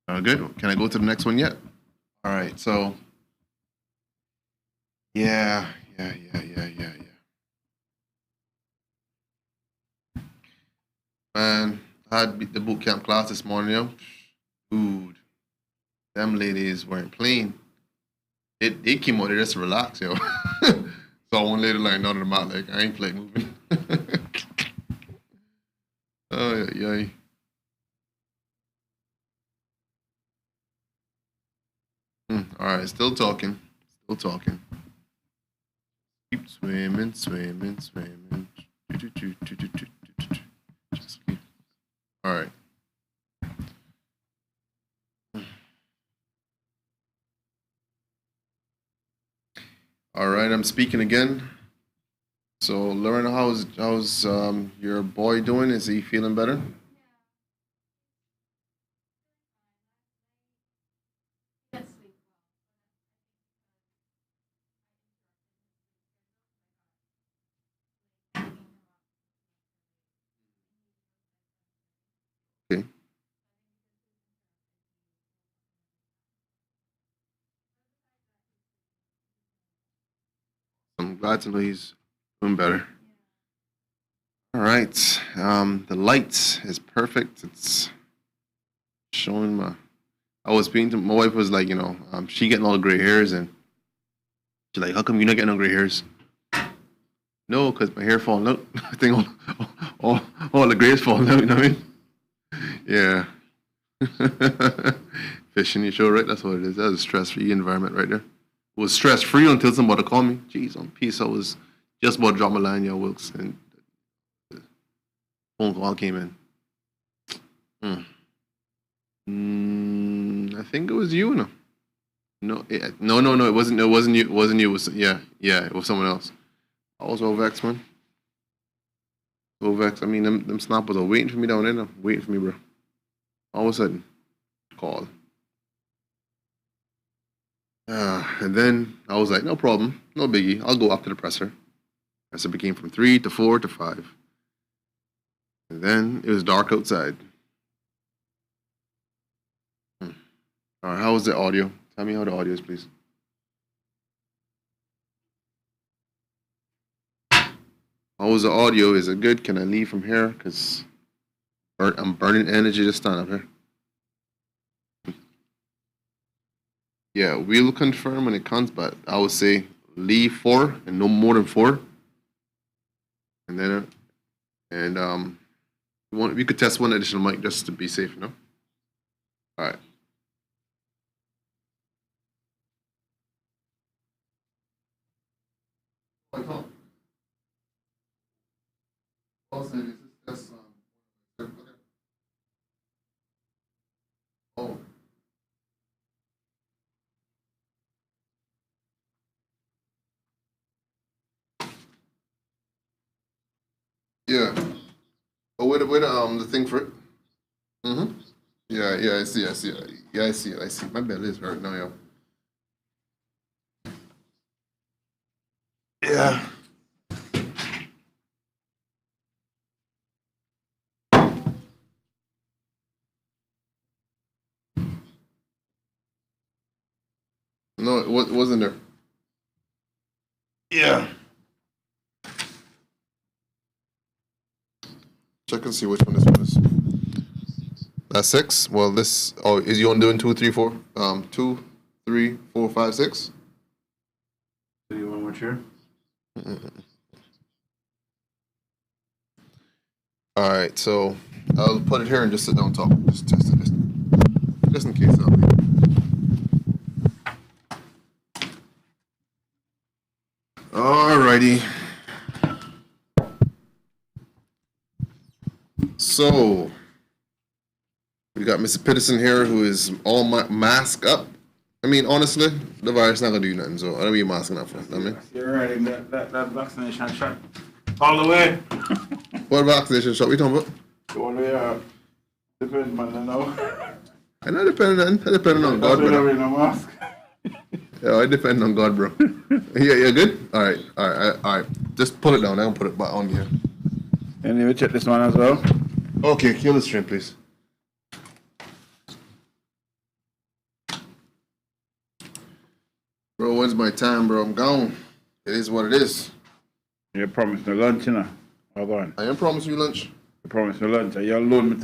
Good. Can I go to the next one yet? All right. So, yeah. Man, I had the boot camp class this morning, yo. Dude, them ladies weren't playing. They came out there just to relax, yo. So one lady like none of them out like I ain't play moving. Oh yeah. All right, still talking. Keep swimming. Just keep. All right. All right, I'm speaking again. So, Lauren, how's your boy doing? Is he feeling better? Okay. I'm glad to know he's doing better. All right. The light is perfect. It's showing my. I was speaking to my wife. Was like, she getting all the gray hairs, and she's like, "How come you not getting no gray hairs?" No, because my hair falling out. I think all the grays falling out. You know what I mean? Yeah. Fishing, you show, right? That's what it is. That's a stress-free environment right there. It was stress-free until somebody called me. Jeez, on peace, I was just about to drop my line, yo, Wilks, and the phone call came in. I think it was you, no? No, no, it wasn't you. It wasn't you. It was, yeah, it was someone else. I was all vexed, man. So vexed. I mean, them snappers are waiting for me down there. Waiting for me, bro. All of a sudden, call. And then I was like, no problem, no biggie. I'll go after the presser. Presser became from 3 to 4 to 5. And then it was dark outside. All right, how was the audio? Tell me how the audio is, please. How was the audio? Is it good? Can I leave from here? Because I'm burning energy to stand up here. Yeah, we'll confirm when it comes, but I would say leave 4 and no more than 4. And then, we could test one additional mic just to be safe, All right. Oh. Yeah. Oh, wait, the thing for it. Mm-hmm. Yeah, I see. Yeah, I see it. My belly is hurt now, yo. Yeah. No, it wasn't there. Yeah. Check and see which one this one is. That's 6. Well, this. Oh, is you on doing 2, 3, 4? 2, 3, 4, 5, 6. Do you want more chair? All right, so I'll put it here and just sit down and talk. Just test it, just in case. Alrighty. So we got Mr. Peterson here, who is all masked up. I mean, honestly, the virus not gonna do nothing, so I don't be masking up for it. I mean, you're right. That vaccination shot all the way. What vaccination shot we talking about? The one we depends, man. I know. I know depending on God, bro. No mask. Yeah, I depend on God, bro. Yeah, good. All right. Just pull it down. I'm gonna put it back on here. And you check this one as well. Okay, kill the stream, please. Bro, when's my time, bro? I'm gone. It is what it is. You promised me lunch, you know. Hold on. I am promising you lunch. You promised me lunch. You alone me.